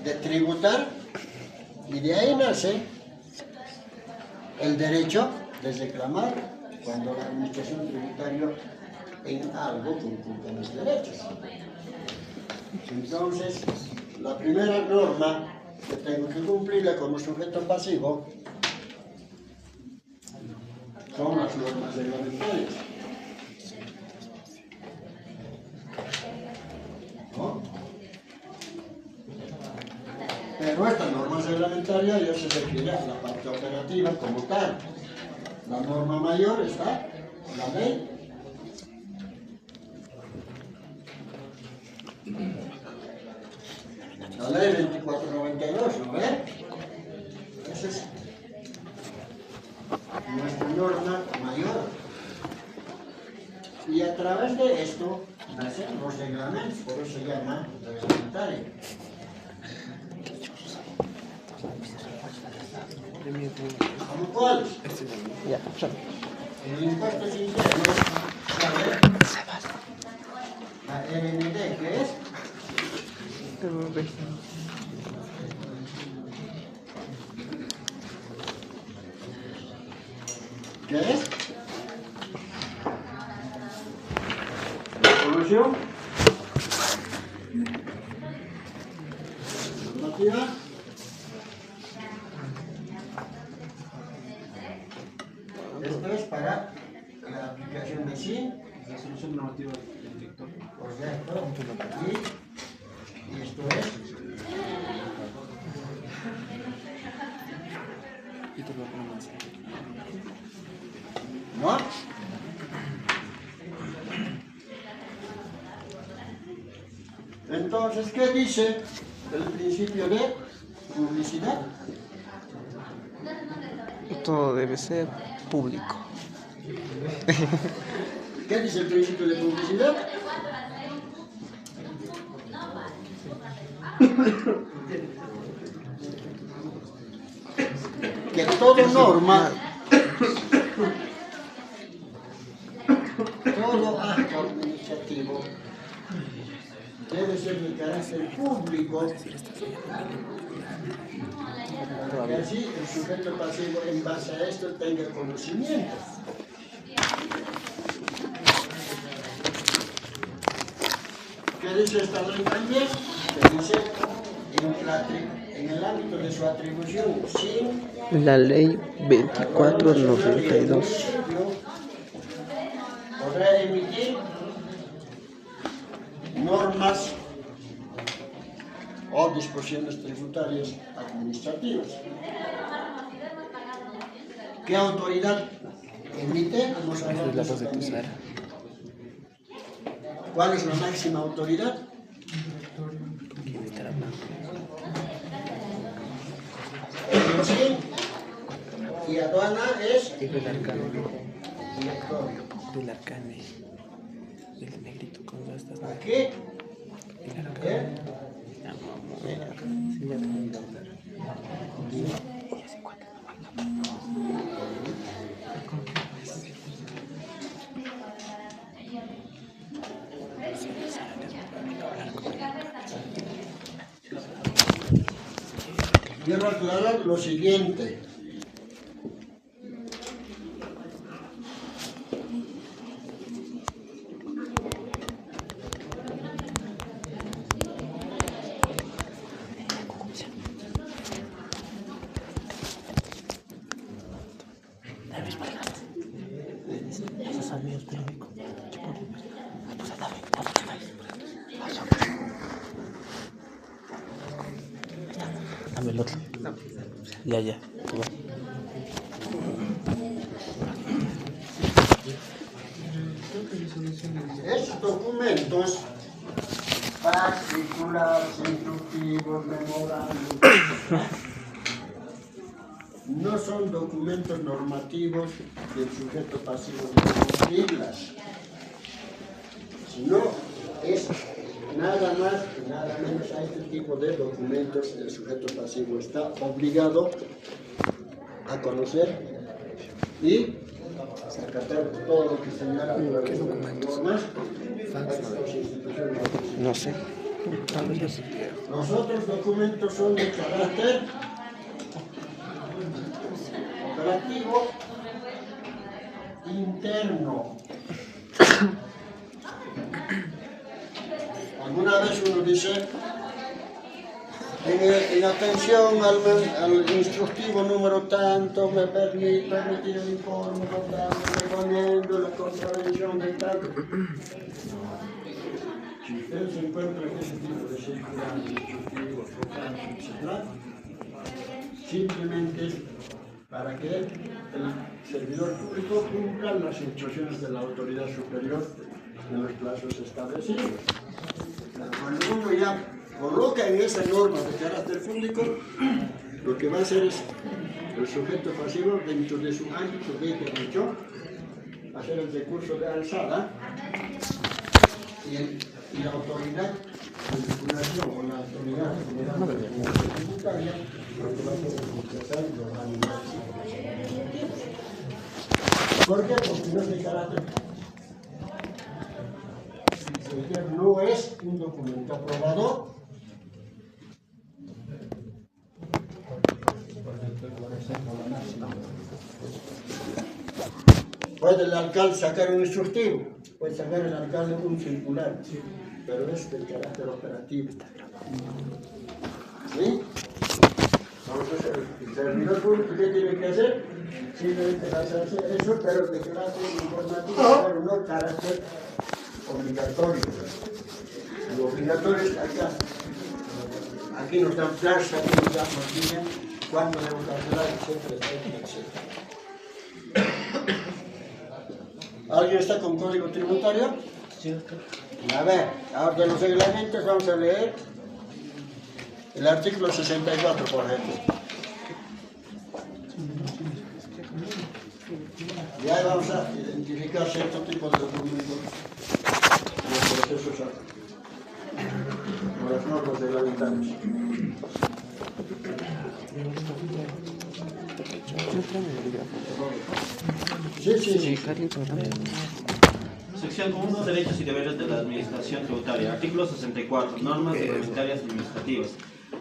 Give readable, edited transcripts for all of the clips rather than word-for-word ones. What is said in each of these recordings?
de tributar y de ahí nace el derecho de reclamar cuando la administración tributaria en algo conculca mis derechos. Entonces, la primera norma que tengo que cumplirla como sujeto pasivo son las normas reglamentarias. ¿No? Pero esta norma reglamentaria ya se refiere a la parte operativa como tal. La norma mayor está la ley. La ley 2492, ¿no ve? Esa es nuestra norma mayor. Y a través de esto nacen los reglamentos, por eso se llama reglamentario. ¿Cómo cuáles? El impuesto interno, ¿sabe? La RMD, ¿qué es? ¿Qué es? ¿Solución? ¿Normativa? Esto es para la aplicación de SIN. Resolución normativa del director. Correcto. Y esto es. ¿No? Entonces, ¿qué dice el principio de publicidad? Todo debe ser público. ¿Qué dice el principio de publicidad? Que todo norma, todo acto administrativo debe ser de carácter público, para que así el sujeto pasivo en base a esto tenga conocimiento. ¿Qué dice esta ley también? Que dice en el ámbito de su atribución, sin La ley 2492. Podrá emitir normas o disposiciones tributarias administrativas. ¿Qué autoridad emite? Vamos a hablar de eso también. ¿Cuál es la máxima autoridad? Sí. Y aduana es Directorio. directorio. El arcane. El negrito con todas estas. Aquí. El arcane. Quiero aclarar lo siguiente. Dame el otro. Ya. Estos documentos particulares, instructivos, memorandos, no son documentos normativos del sujeto pasivo de cumplirlas, sino es nada más y nada menos a este tipo de documentos el sujeto pasivo está obligado a conocer y acatar todo lo que señala las normas. No sé. Los otros documentos son de carácter operativo interno. Alguna vez uno dice, en atención al instructivo número tanto, me permitido el informe, recomiendo la contravención de tal. Si usted se encuentra en ese tipo de circulares, instructivos, etc., simplemente es para que el servidor público cumpla las instrucciones de la autoridad superior en los plazos establecidos. Cuando uno ya coloca en esa norma de carácter público, lo que va a hacer es el sujeto pasivo dentro de su ámbito de derecho hacer el recurso de alzada y la autoridad de vinculación o la autoridad general tributaria lo que va a hacer es rechazar los animales. ¿Por qué? Porque no es de carácter. No es un documento aprobado. Puede el alcalde sacar un instructivo, puede sacar el alcalde un circular, pero es de carácter operativo. ¿Sí? Entonces, el servidor público, ¿qué tiene que hacer? Simplemente hacerse eso, pero de carácter informativo, pero no carácter obligatorio. Lo obligatorio es acá. Aquí nos dan plazo, aquí nos dan noticia, cuándo debemos cancelar, etcétera, etcétera, etcétera. ¿Alguien está con código tributario? Sí, doctor. A ver, ahora de los reglamentos vamos a leer el artículo 64, por ejemplo. Y ahí vamos a identificar cierto tipo de documentos en los procesos con las normas reglamentarias. Sí. Sección 1. Derechos y deberes de la Administración Tributaria. Artículo 64. Normas reglamentarias administrativas.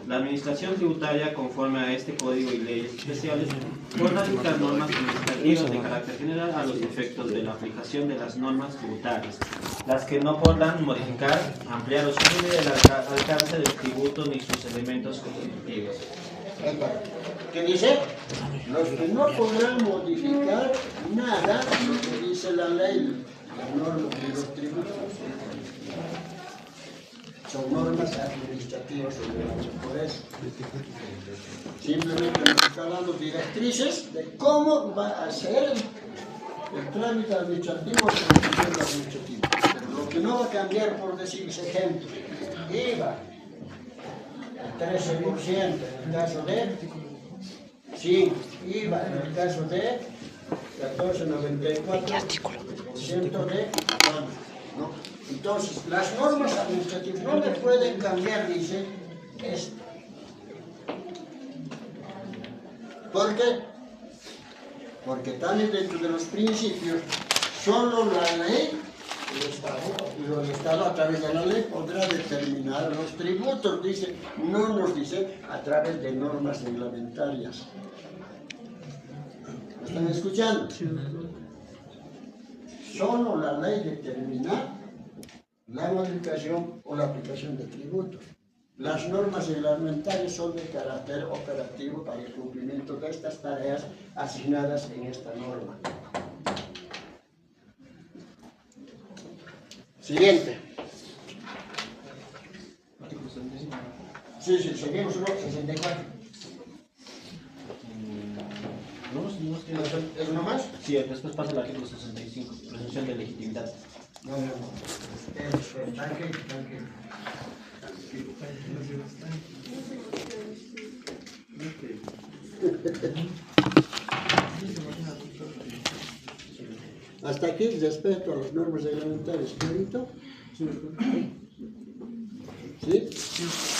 La Administración Tributaria, conforme a este Código y leyes especiales, podrá dictar normas administrativas de carácter general a los efectos de la aplicación de las normas tributarias, las que no podrán modificar, ampliar o suprimir el alcance del tributo ni sus elementos constitutivos. ¿Qué dice? Los que no podrán modificar nada lo que dice la ley, las normas de los tributos. Son normas administrativas por eso. Simplemente nos está dando directrices de cómo va a ser el trámite administrativo o el procedimiento administrativo. Pero lo que no va a cambiar, por decirse ejemplo, IVA, el 13% en el caso de 5, IVA en el caso de 14,94% de ¿no? Entonces, las normas administrativas no le pueden cambiar, dice, esto. ¿Por qué? Porque también dentro de los principios, solo la ley, el Estado a través de la ley podrá determinar los tributos, dice, no nos dice a través de normas reglamentarias. ¿Me están escuchando? Solo la ley determina la modificación o la aplicación de tributos. Las normas reglamentarias son de carácter operativo para el cumplimiento de estas tareas asignadas en esta norma. Siguiente. Sí, seguimos uno, 64. ¿Es uno más? Sí, después pasa el artículo 65, presunción de legitimidad. No. Tranquilo. Hasta aquí respecto a las normas reglamentarias, ¿clarito? ¿Sí?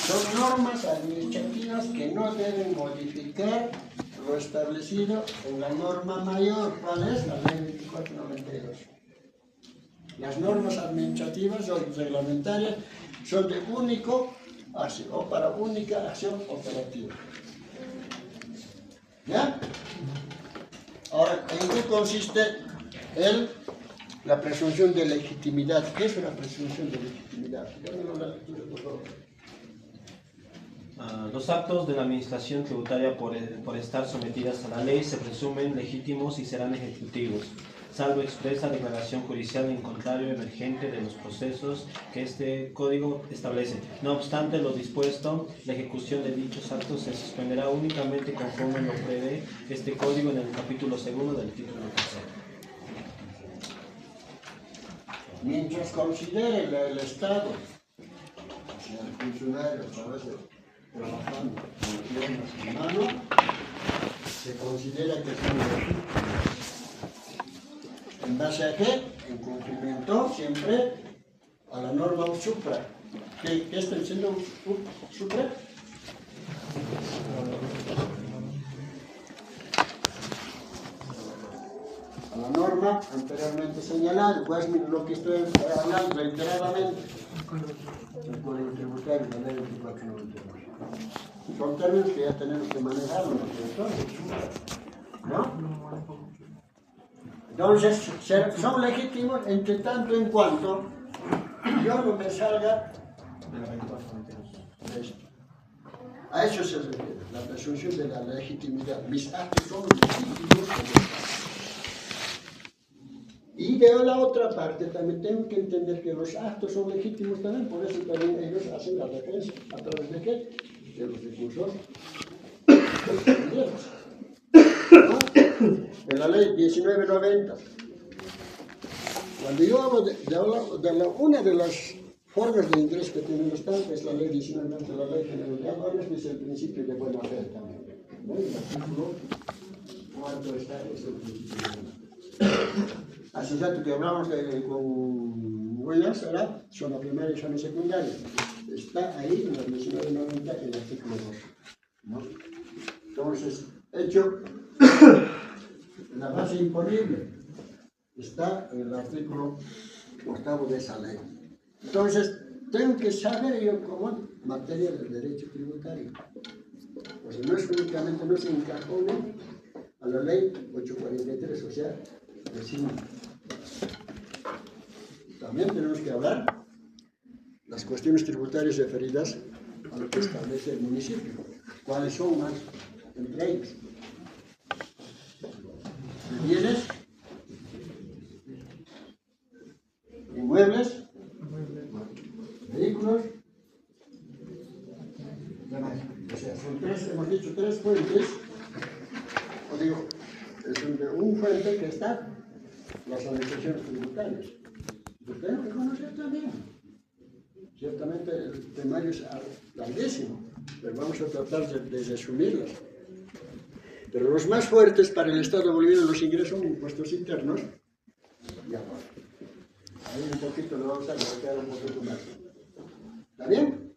Son normas administrativas que no deben modificar lo establecido en la norma mayor. ¿Cuál es? La ley 2492. Las normas administrativas o reglamentarias son de único acción o para única acción operativa. ¿Ya? Ahora, ¿en qué consiste la presunción de legitimidad? ¿Qué es una presunción de legitimidad? Déjenme la lectura, por favor. Los actos de la administración tributaria por estar sometidas a la ley se presumen legítimos y serán ejecutivos, salvo expresa declaración judicial en contrario emergente de los procesos que este código establece. No obstante lo dispuesto, la ejecución de dichos actos se suspenderá únicamente conforme lo prevé este código en el capítulo 2 del título 3. Mientras considere el Estado, o sea, el funcionario, a veces trabajando con piernas en mano, se considera que son legítimos. ¿En base a qué? En cumplimiento siempre a la norma supra. ¿Qué está diciendo supra? A la norma anteriormente señalada, pues lo que estoy hablando reiteradamente. El Código Tributario, la Ley 2492. Son términos que ya tenemos que manejarlos, ¿no? Entonces, son legítimos entre tanto en cuanto yo no me salga de esto. A eso se refiere, la presunción de la legitimidad. Mis actos son legítimos. Y de la otra parte también tengo que entender que los actos son legítimos también, por eso también ellos hacen la defensa. ¿A través de qué? De los recursos financieros. ¿No? En la ley 1990. Cuando yo hablo una de las formas de ingreso que tiene el Estado, es la ley 1990, la ley general de aduanas, dice el principio de buena fe también. ¿No? El artículo 4 está el principio de buena fe. Hace un rato que hablamos con buenas, ¿verdad? Son la primaria y son la secundaria. Está ahí en la 1990 el artículo 2. ¿No? Entonces, hecho, la base imponible está en el artículo 8 de esa ley. Entonces, tengo que saber yo como materia del derecho tributario. Pues no es únicamente, no se encajone a la ley 843, o sea, vecino. También tenemos que hablar las cuestiones tributarias referidas a lo que establece el municipio. ¿Cuáles son más entre ellos? Bienes, inmuebles, vehículos, demás. O sea, son tres, hemos dicho tres fuentes, o digo, es un fuente que está las administraciones tributarias. Pues tengo que conocer también. Ciertamente el temario es larguísimo, pero vamos a tratar de resumirlas. Pero los más fuertes para el Estado boliviano, los ingresos son impuestos internos y ahora. Ahí un poquito lo vamos a agregar un poquito más. ¿Está bien?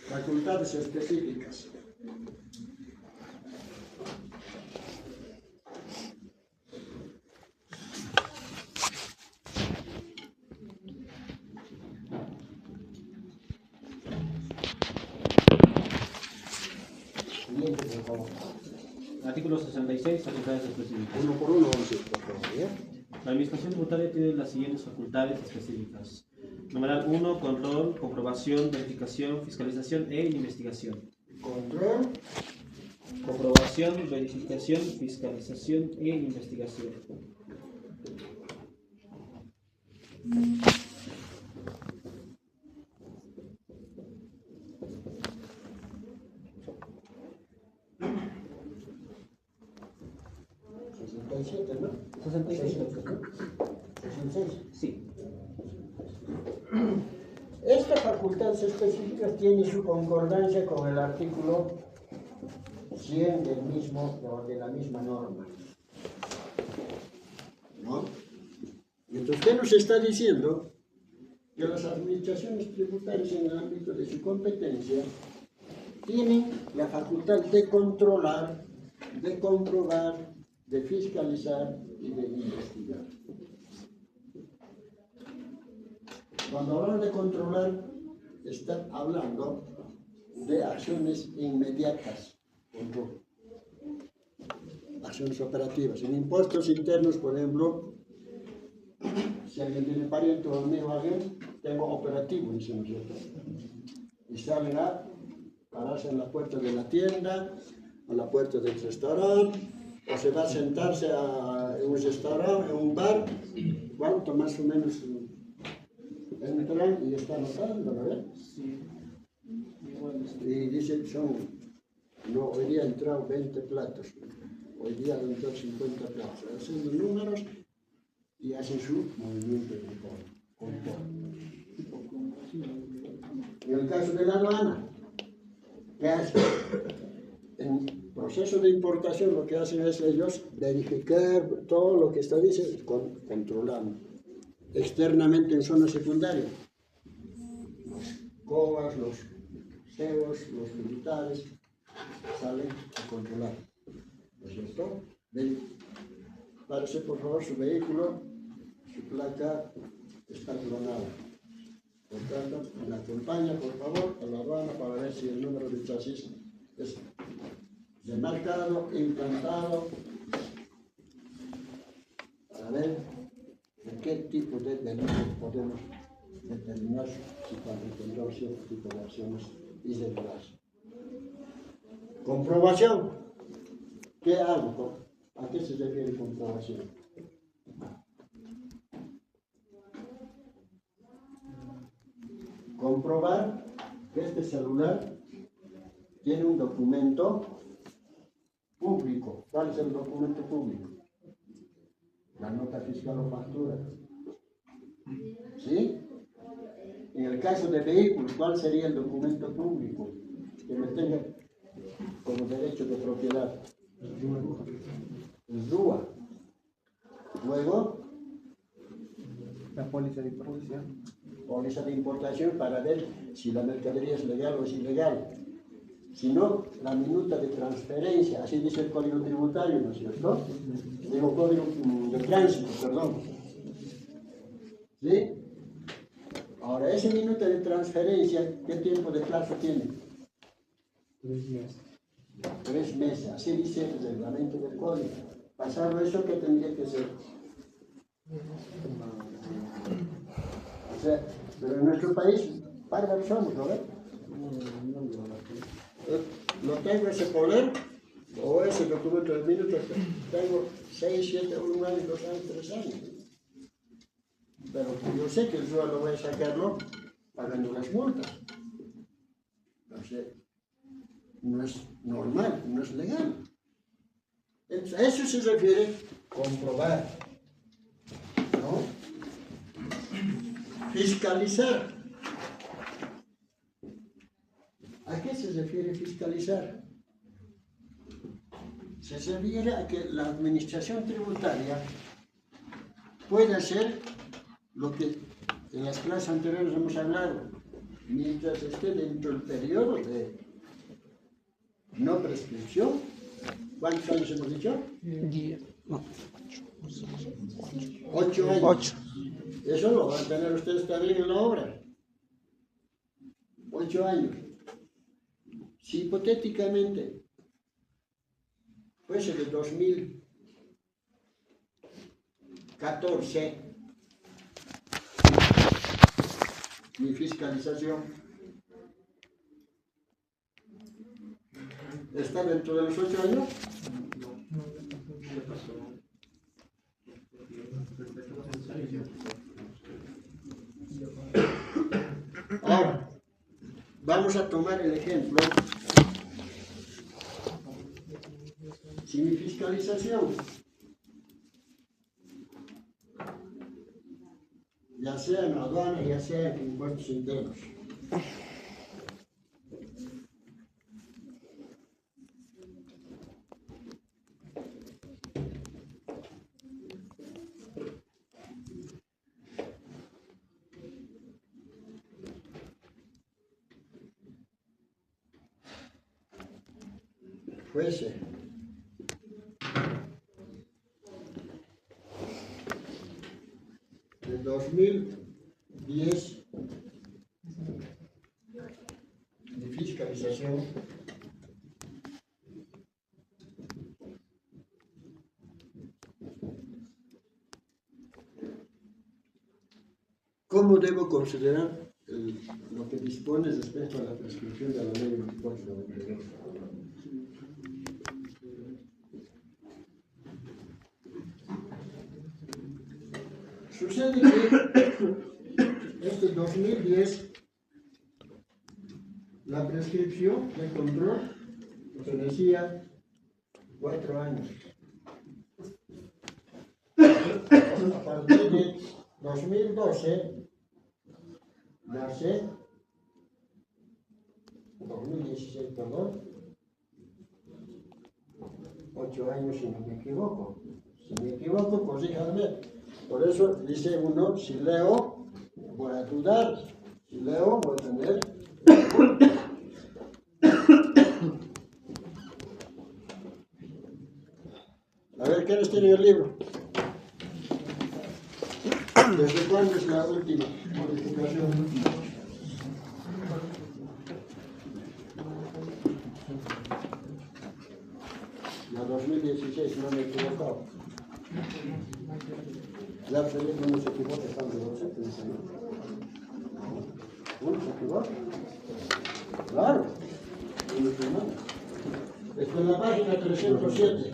Facultades específicas. Artículo 66, facultades específicas. Uno por uno vamos a ir, por favor. La administración tributaria tiene las siguientes facultades específicas. Numeral 1, control, comprobación, verificación, fiscalización e investigación. Control, Comprobación, verificación, fiscalización e investigación. ¿no? 66. 66. Sí. Estas facultades específicas tienen su concordancia con el artículo 100 de la misma norma. ¿No? Y entonces, ¿qué nos está diciendo? Que las administraciones tributarias en el ámbito de su competencia tienen la facultad de controlar de comprobar, de fiscalizar y de investigar. Cuando hablamos de controlar, están hablando de acciones inmediatas, control. Acciones operativas. En impuestos internos, por ejemplo, si alguien tiene pariente o amigo a alguien, tengo operativo, dicen nosotros. Y salen a pararse en la puerta de la tienda, a la puerta del restaurante, o se va a sentarse en un restaurante, en un bar, cuánto más o menos entran y están notando, ¿verdad? Sí. Y dicen, no, hoy día han entrado 20 platos, hoy día han entrado 50 platos, hacen los números y hacen su movimiento de control. En el caso de la aduana, ¿qué hacen? En proceso de importación lo que hacen es ellos verificar todo lo que está diciendo, controlando. Externamente en zona secundaria, los COAS, los CEOs, los militares salen a controlar, ¿no es cierto? Párese por favor su vehículo, su placa está clonada. Por tanto, me acompaña por favor a la aduana para ver si el número de chasis es demarcado, implantado, para ver de qué tipo de delitos podemos determinar si cuando encontramos cierto tipo de acciones irregulares. Comprobación. ¿Qué hago? ¿A qué se refiere comprobación? Comprobar que este celular tiene un documento público. ¿Cuál es el documento público? La nota fiscal o factura. ¿Sí? En el caso de vehículos, ¿cuál sería el documento público que me tenga como derecho de propiedad? El RUA. Luego, La póliza de importación. póliza de importación para ver si la mercadería es legal o es ilegal. Si no, la minuta de transferencia, así dice el Código Tributario, ¿no es cierto? Digo, Código de Tránsito, perdón. ¿Sí? Ahora, esa minuta de transferencia, ¿qué tiempo de plazo tiene? 3 meses. 3 meses, así dice el reglamento del Código. Pasado eso, ¿qué tendría que ser? O sea, pero en nuestro país, bárbaros somos, ¿no ves? No tengo ese poder o ese documento de minutos, tengo 6, 7, 1 año, 2 años, 3 años. Pero yo sé que el SUA lo voy a sacarlo pagando las multas. Entonces, no es normal, no es legal. Entonces, a eso se refiere comprobar, ¿no? Fiscalizar. ¿A qué se refiere fiscalizar? Se refiere a que la administración tributaria puede hacer lo que en las clases anteriores hemos hablado, mientras esté dentro del periodo de no prescripción. ¿Cuántos años hemos dicho? 10, no, 8 años. 8. Eso lo van a tener ustedes también en la obra. 8 años. Si hipotéticamente fuese de 2014 mi fiscalización está dentro de los 8 años. Ahora, vamos a tomar el ejemplo. Si mi fiscalización, ya sea en aduana, ya sea en impuestos internos, fuese 2010 de fiscalización ¿cómo debo considerar lo que dispone respecto a la prescripción de la ley 2492? Sucede que este 2010 la prescripción de control se decía 4 años. A partir de 2012 nace 2016, perdón, 8 años si no me equivoco. Si me equivoco, corríjanme. Por eso dice uno, si leo, voy a dudar. Si leo, voy a tener... A ver, ¿quiénes tienen el libro? ¿Desde cuándo es la última modificación? La 2016, no me he equivocado. Ya Felipe no se equivoca, están de los ¿no? ¿Uno se equivoca? Claro. Esto es la página 307.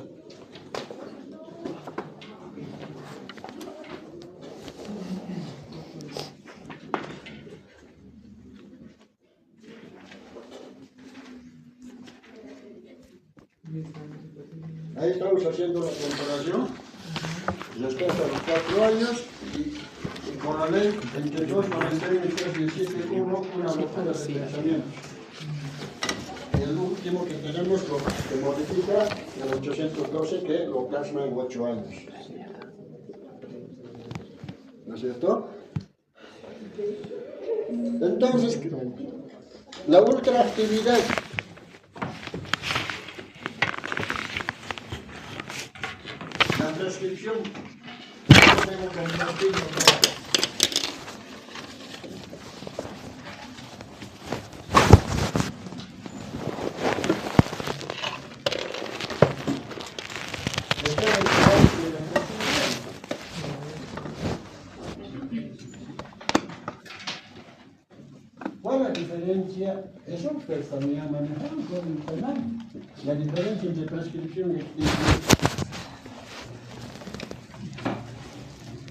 Ahí estamos haciendo la comparación respecto a los 4 años y con la ley 22, 91 y 317, una locura de pensamientos. El último que tenemos lo que modifica el 812 que lo plasma en 8 años. ¿No es cierto? Entonces, la ultraactividad prescripción no debo compartirlo todo. ¿Cuál es la diferencia? Eso ustedes también han manejado con el penal. La diferencia entre prescripción y extinción.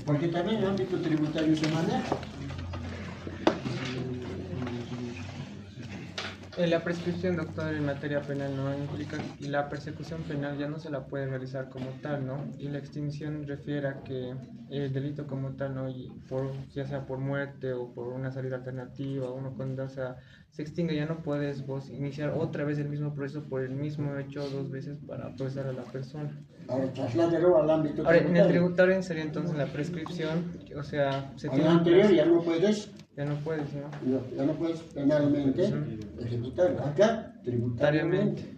Porque también en el ámbito tributario se maneja. La prescripción, doctor, en materia penal no implica y la persecución penal ya no se la puede realizar como tal, ¿no? Y la extinción refiere a que el delito como tal, ¿no? Y ya sea por muerte o por una salida alternativa, uno cuando se extingue, ya no puedes vos iniciar otra vez el mismo proceso por el mismo hecho 2 veces para procesar a la persona. Ahora, trasládelo al ámbito Ahora, tributario. en el tributario sería entonces la prescripción, o sea, se Al anterior ya no puedes. Ya no puedes, ¿no? No, ya no puedes penalmente ejecutar. Acá, tributariamente.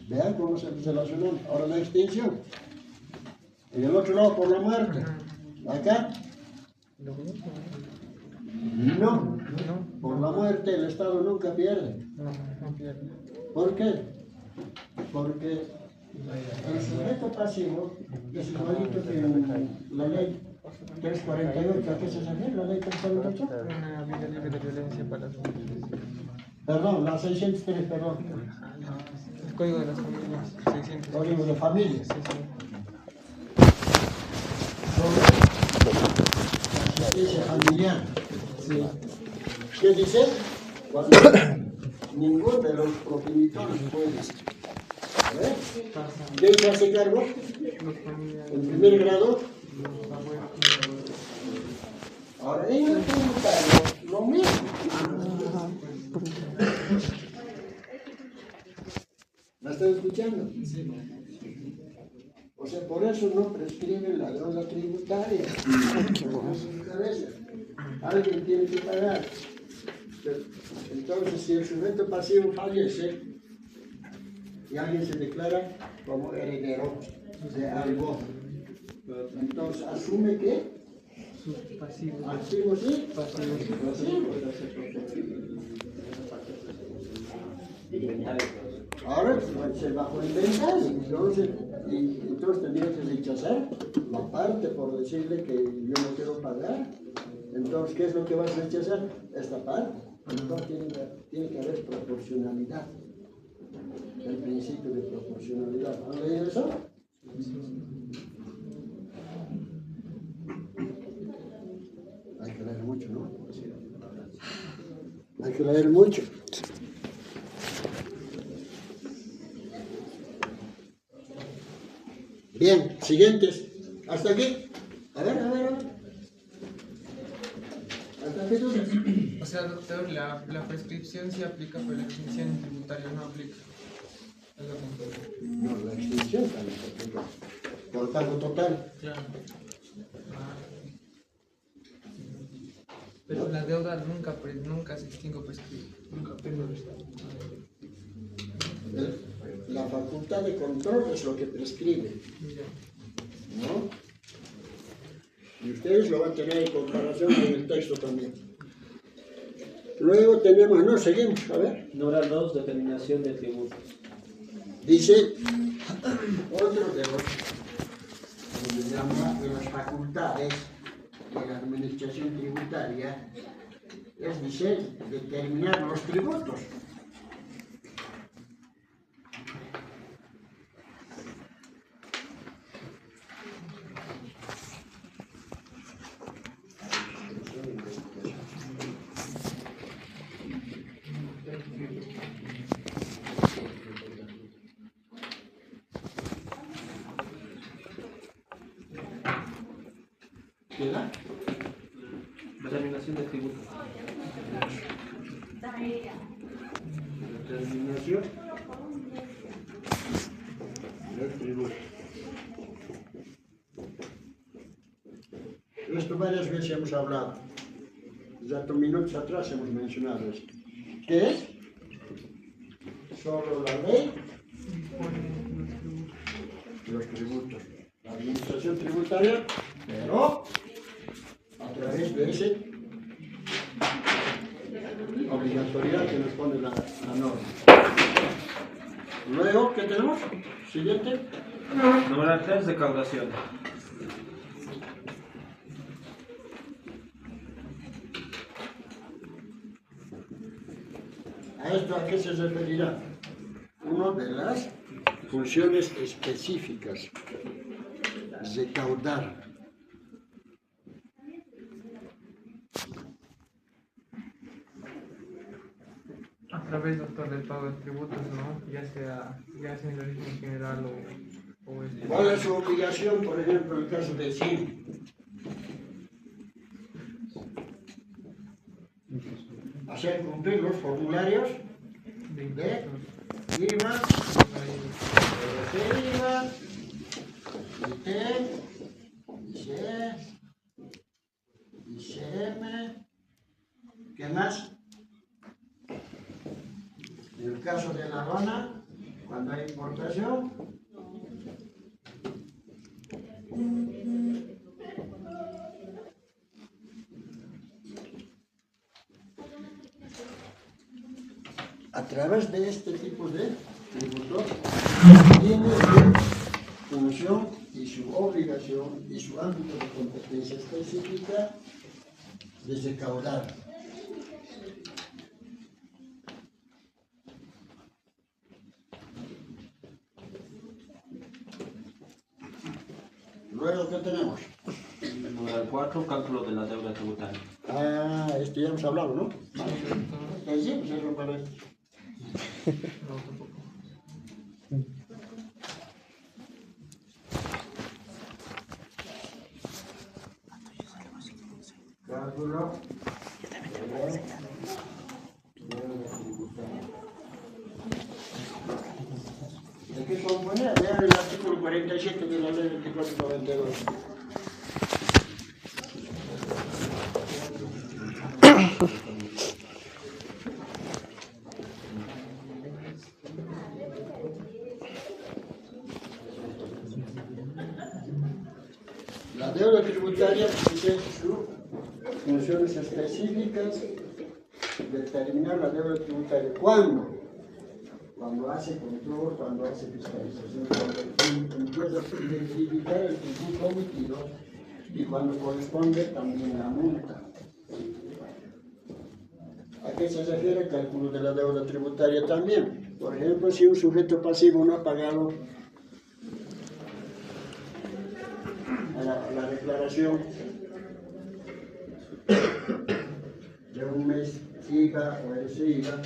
Vean cómo se relacionan. Ahora la extinción. En el otro lado por la muerte. Acá, Lo mismo, no. ¿no? Por la muerte el Estado nunca pierde. No pierde. ¿Por qué? Porque el sujeto pasivo es igualito que en la ley 348. ¿A qué se refiere la ley 348? Una vida libre de violencia para las mujeres. Perdón, la 603, perdón. El código de las familias, 600. Código de familia. Sí, sí. Sobre la asistencia familiar. Sí. ¿Qué dice? Cuando ninguno de los progenitores puede. ¿Eh? ¿Quién se hace cargo? En primer grado. Ahora, en el tributario, lo mismo. ¿Me están escuchando? O sea, por eso no prescriben la deuda tributaria. Alguien tiene que pagar. Entonces, si el sujeto pasivo fallece y alguien se declara como heredero de algo, entonces asume que sus pasivos. Activos y Pasivos. Ahora se bajó el inventario, entonces tendría que rechazar la parte por decirle que yo no quiero pagar. Entonces, ¿qué es lo que vas a rechazar? Esta parte. Entonces tiene que haber proporcionalidad. El principio de proporcionalidad. ¿Han leído eso? Hay que leer mucho, ¿no? Hay que leer mucho. Bien, siguientes. ¿Hasta aquí? A ver. ¿Hasta aquí tú? O sea, doctor, la prescripción sí aplica, pero la extinción tributaria no aplica. Es lo que entiendo. No, la extinción también se aplica. Por pago total. Claro. Pero la deuda nunca se extingue o prescribe. Nunca, pero La facultad de control es lo que prescribe, ¿no? Y ustedes lo van a tener en comparación con el texto también. Luego tenemos, seguimos, a ver. Numeral 2, determinación de tributos. Dice, otro de las facultades de la administración tributaria es, dice, determinar los tributos. ¿Queda? Determinación de tributos. Determinación del tributo. Esto varias veces hemos hablado. Ya 2 minutos atrás hemos mencionado esto. ¿Qué es? Solo la ley, los tributos. La administración tributaria, pero a través de esa obligatoriedad que nos pone la norma. Luego, ¿qué tenemos? Siguiente. Numeral 3, recaudación. ¿A esto a qué se referirá? Una de las funciones específicas. Recaudar. A través, doctor, del pago de tributos, ¿no? Ya sea en origen general o ¿Cuál es su obligación, por ejemplo, en el caso de CIN? Hacer cumplir los formularios de IVA, IVA, ITEM, ICE, ICM, ¿qué más? En el caso de la aduana, cuando hay importación, a través de este tipo de tributos, tiene su función y su obligación y su ámbito de competencia específica de recaudar. Luego, ¿qué tenemos? Numeral 4, cálculo de la deuda tributaria. Esto ya hemos hablado, ¿no? Sí, pues es lo para esto. Cálculo. ¿De qué compone? Vean el artículo 47 de la ley 2492. La deuda tributaria dice sus funciones específicas, determinar la deuda tributaria. ¿Cuándo? Cuando hace control, cuando hace fiscalización, cuando empieza a identificar el tributo omitido y cuando corresponde también la multa. ¿A qué se refiere el cálculo de la deuda tributaria también? Por ejemplo, si un sujeto pasivo no ha pagado la declaración de un mes IVA o ese IVA,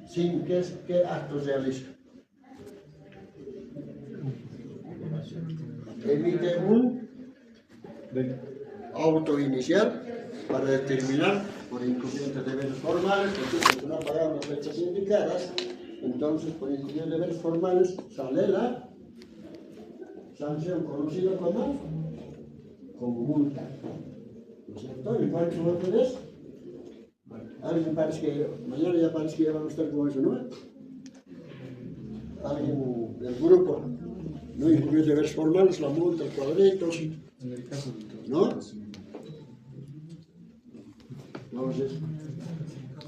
sin ¿qué actos realiza? Emite un auto inicial para determinar por incumplimiento de deberes formales, porque si no pagaron las fechas indicadas, entonces por incumplimiento de deberes formales sale la sanción conocida como multa. ¿No es cierto? ¿Y cuántos votos es? Alguien parece que, mañana ya parece que ya van a estar con eso, ¿no? Alguien del grupo, no incumplió deberes formales, la multa, el cuadrito, ¿no? Entonces,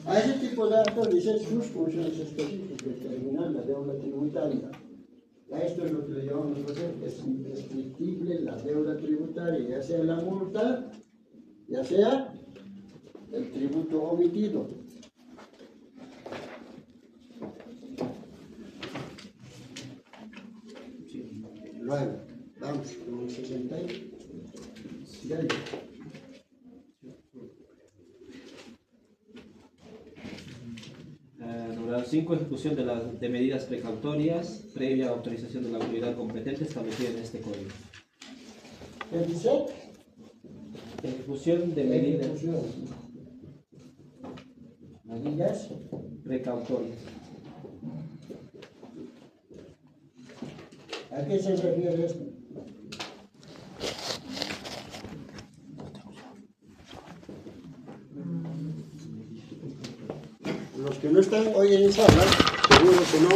a ese tipo de actos dice sus funciones específicas, determinar la deuda tributaria. A esto es lo que le llamamos nosotros, es imprescriptible la deuda tributaria, ya sea la multa, ya sea el tributo omitido. Luego, vamos con el 60. Número 5. Ejecución de medidas precautorias previa autorización de la autoridad competente establecida en este código. ¿Qué dice? Ejecución de medidas Medidas precautorias. ¿A qué se refiere esto? Los que no están hoy en sala, seguro que no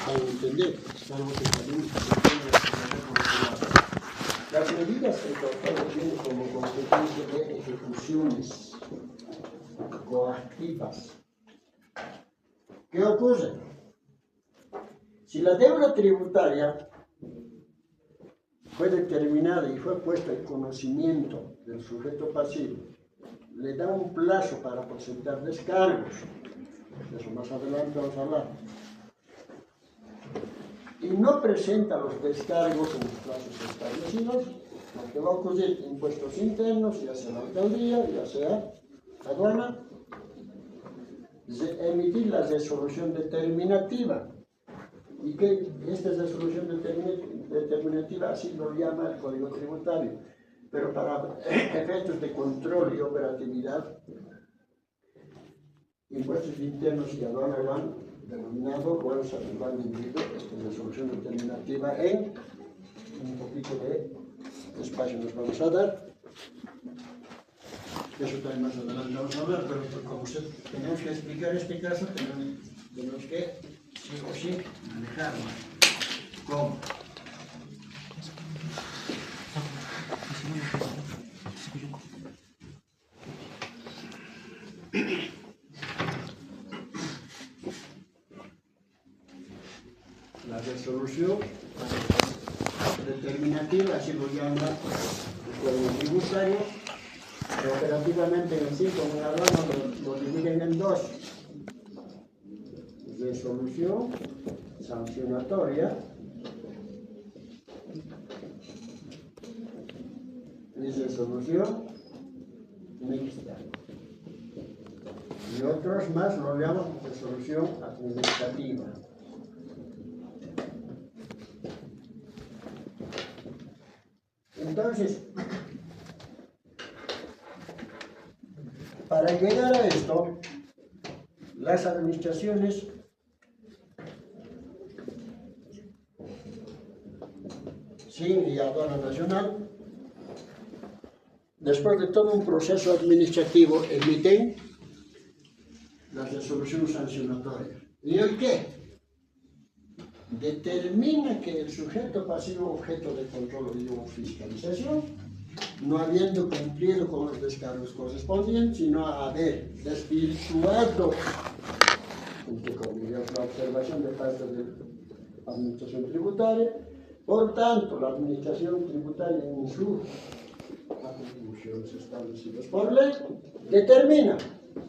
van a entender, salvo que también las medidas precautorias tienen como consecuencia de ejecuciones coactivas. ¿Qué ocurre? Si la deuda tributaria fue determinada y fue puesta en conocimiento del sujeto pasivo, le da un plazo para presentar descargos. De eso más adelante vamos a hablar. Y no presenta los descargos en los plazos establecidos, lo que va a ocurrir impuestos internos, ya sea la alcaldía, ya sea aduana, emitir la resolución determinativa. Y que esta resolución determinativa así lo llama el Código Tributario. Pero para efectos de control y operatividad, impuestos internos y aduana lo han denominado, bueno, lo han dividido esta resolución determinativa en un poquito de espacio nos vamos a dar. Eso también más adelante vamos a hablar, pero como usted tenemos que explicar este caso, tenemos que sí o sí manejarlo. ¿Cómo? La resolución determinativa, así lo llama el Código Tributario, pero operativamente en sí, como en aduana, lo dividen en dos: resolución sancionatoria y resolución mixta. Y otros más lo llaman resolución administrativa. Entonces, para llegar a esto, las administraciones SIN y Aduana Nacional, después de todo un proceso administrativo, emiten la resolución sancionatoria. ¿Y el qué? determina que el sujeto pasivo objeto de control o fiscalización, no habiendo cumplido con los descargos correspondientes, sino haber desvirtuado, entre comillas, la observación de parte de la Administración Tributaria. Por tanto, la Administración Tributaria en sus atribuciones establecidas por ley determina,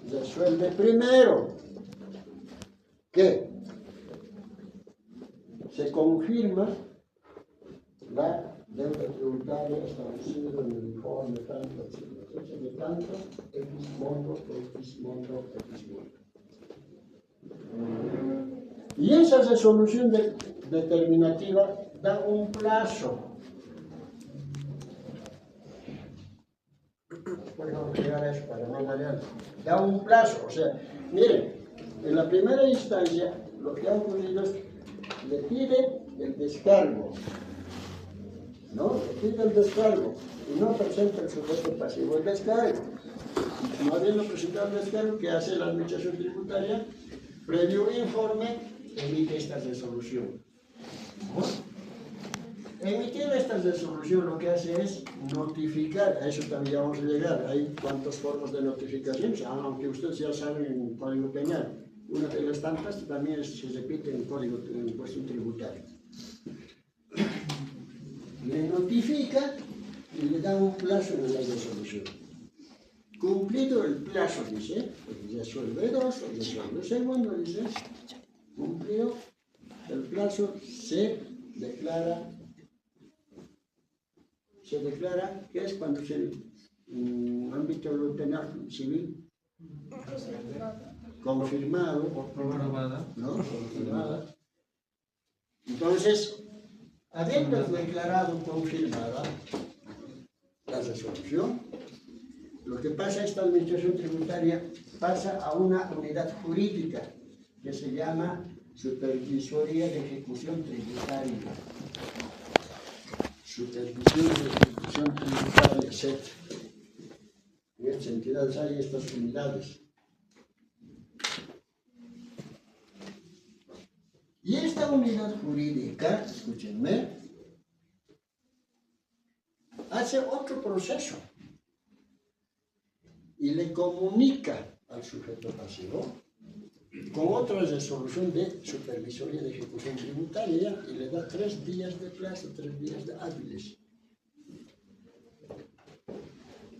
resuelve primero que se confirma la deuda tributaria establecida en el informe tanto, de tanto, X monto, X monto, X monto. Y esa resolución determinativa da un plazo. Podemos llegar a eso para no variar. Da un plazo, o sea, miren, en la primera instancia lo que ha ocurrido es que le pide el descargo, ¿no? Le pide el descargo y no presenta el sujeto pasivo el descargo. No habiendo presentado el descargo, ¿qué hace la Administración Tributaria? Previo informe, emite esta resolución. ¿No? Emitir esta resolución lo que hace es notificar, a eso también vamos a llegar, hay cuántas formas de notificación, aunque ustedes ya saben en el Código Penal. Una de las tantas también se repite en el Código de Impuesto Tributario. Le notifica y le da un plazo en la resolución. Cumplido el plazo, dice, resuelve dos, o resuelve segundo, dice, cumplido el plazo, se declara que es cuando se, en ámbito penal civil, confirmado, ¿no? Confirmada. Entonces, habiendo declarado confirmada la resolución, lo que pasa, esta Administración Tributaria pasa a una unidad jurídica que se llama Supervisoría de Ejecución Tributaria. Supervisión de Ejecución Tributaria, SET. En estas entidades hay estas unidades. Y esta unidad jurídica, escúchenme, hace otro proceso y le comunica al sujeto pasivo con otra resolución de supervisoria de ejecución tributaria y le da 3 días de plazo, 3 días de hábiles.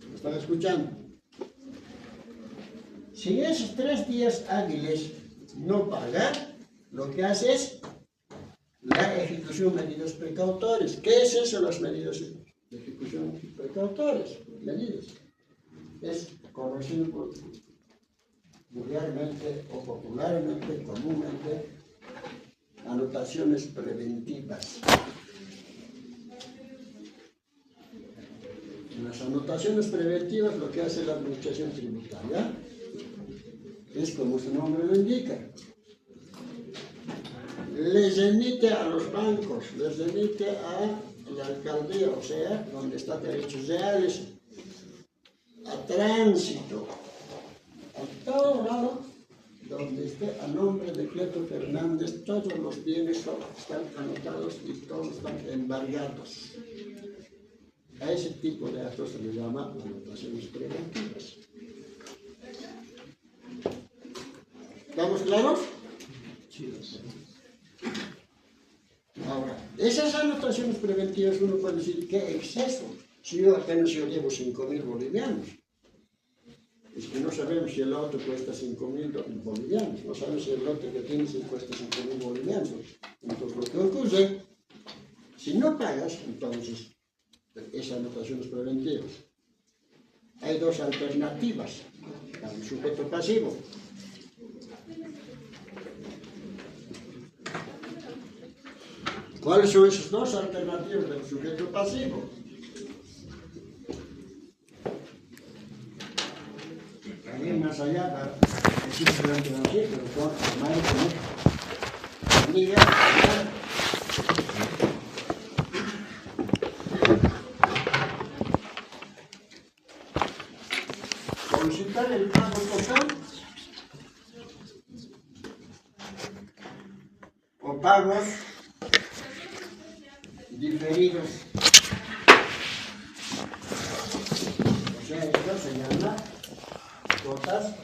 ¿Me están escuchando? Si en esos 3 días hábiles no paga, lo que hace es la ejecución de medidas precautorias. ¿Qué es eso, las medidas de ejecución precautorias? Medidas. Es conocido vulgarmente o popularmente, comúnmente, anotaciones preventivas. En las anotaciones preventivas lo que hace la Administración Tributaria es, como su nombre lo indica, les remite a los bancos, les remite a la alcaldía, o sea, donde están derechos reales, a tránsito, a todo lado donde esté a nombre de Cleto Fernández, todos los bienes están anotados y todos están embargados. A ese tipo de actos se le llama anotaciones preventivas. ¿Estamos claros? Sí. Ahora, esas anotaciones preventivas uno puede decir, ¿qué exceso? Si yo apenas llevo 5.000 bolivianos. Es que no sabemos si el auto cuesta 5.000 bolivianos, no sabemos si el lote que tienes cuesta 5.000 bolivianos. Entonces, lo que ocurre, si no pagas, entonces, esas anotaciones preventivas, hay 2 alternativas para el sujeto pasivo. ¿Cuáles son esas 2 alternativas del sujeto pasivo? También más allá, existe una alternativa, pero con maestro, amiga, solicitar el pago total o pagos diferidos. O sea, esto se llama cuotas.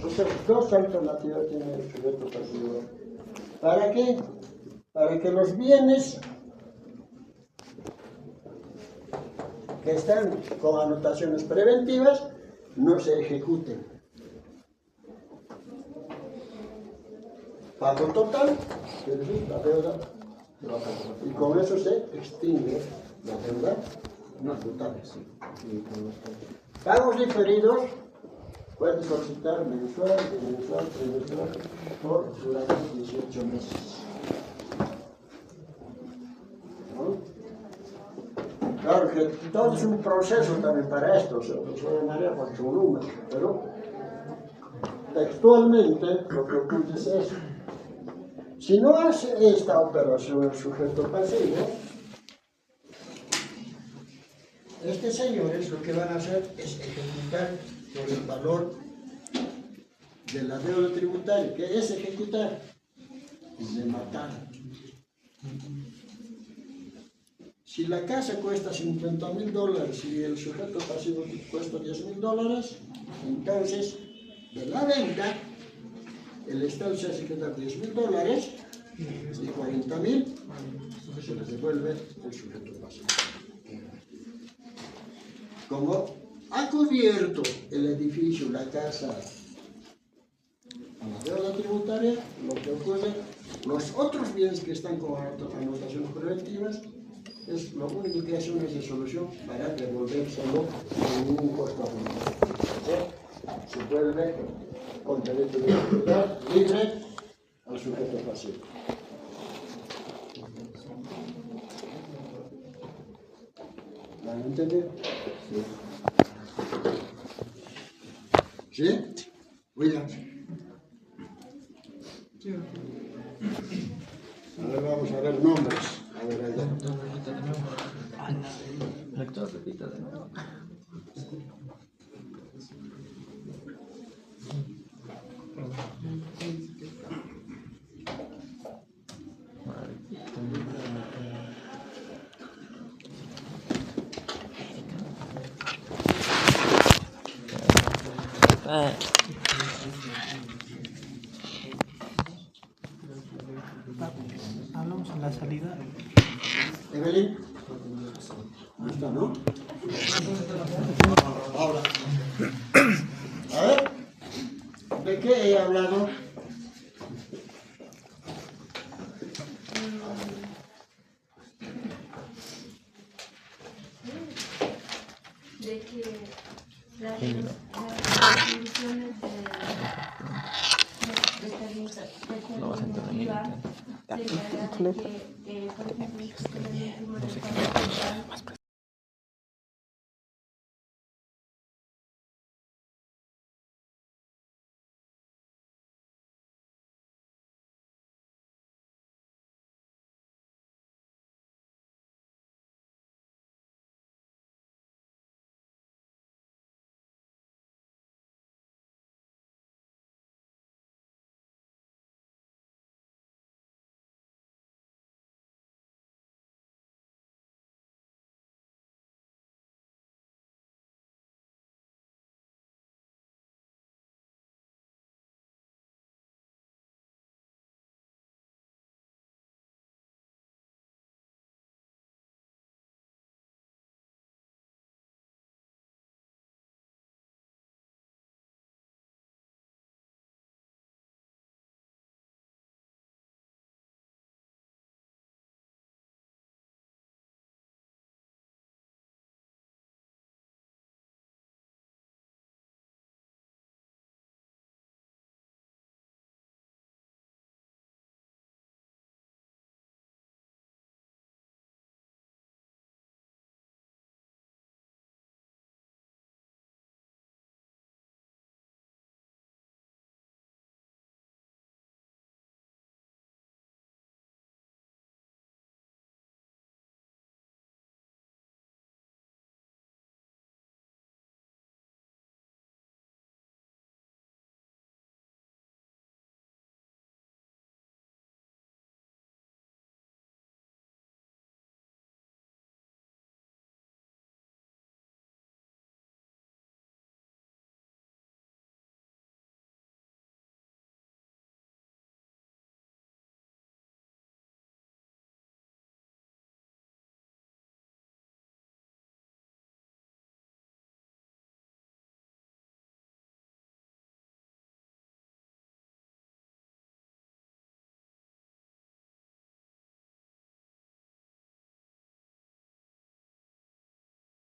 O sea, dos alternativas tiene el sujeto pasivo. ¿Para qué? Para que los bienes que están con anotaciones preventivas no se ejecuten. Pago total, es decir, la deuda, y con eso se extingue la deuda no total. Pagos diferidos pueden solicitar mensual, trimestral, por durante 18 meses. ¿No? Claro que todo es un proceso también para esto, se llamaría por su número, pero textualmente lo que ocurre es eso. Si no hace esta operación el sujeto pasivo, estos señores lo que van a hacer es ejecutar por el valor de la deuda tributaria. ¿Qué es ejecutar? Es de matar. Si la casa cuesta $50.000 y el sujeto pasivo cuesta $10.000, entonces de la venta el Estado se hace quedar $10.000 y 40.000 se les devuelve el sujeto pasivo. Como ha cubierto el edificio, la casa, a la deuda tributaria, lo que ocurre, los otros bienes que están con anotaciones preventivas, es lo único que hace una resolución para devolvérselo sin ningún costo adicional. Se vuelve con derecho de propiedad libre al sujeto pasivo. ¿Lo han entendido? ¿Sí? William. A ver, vamos a ver nombres. A ver, allá. Rector, repita de nuevo. Hablamos en la salida. Evelyn. Ahí está, ¿no? Ahora. A ver. ¿De qué he hablado? De que las definiciones No vas a entender. por ejemplo,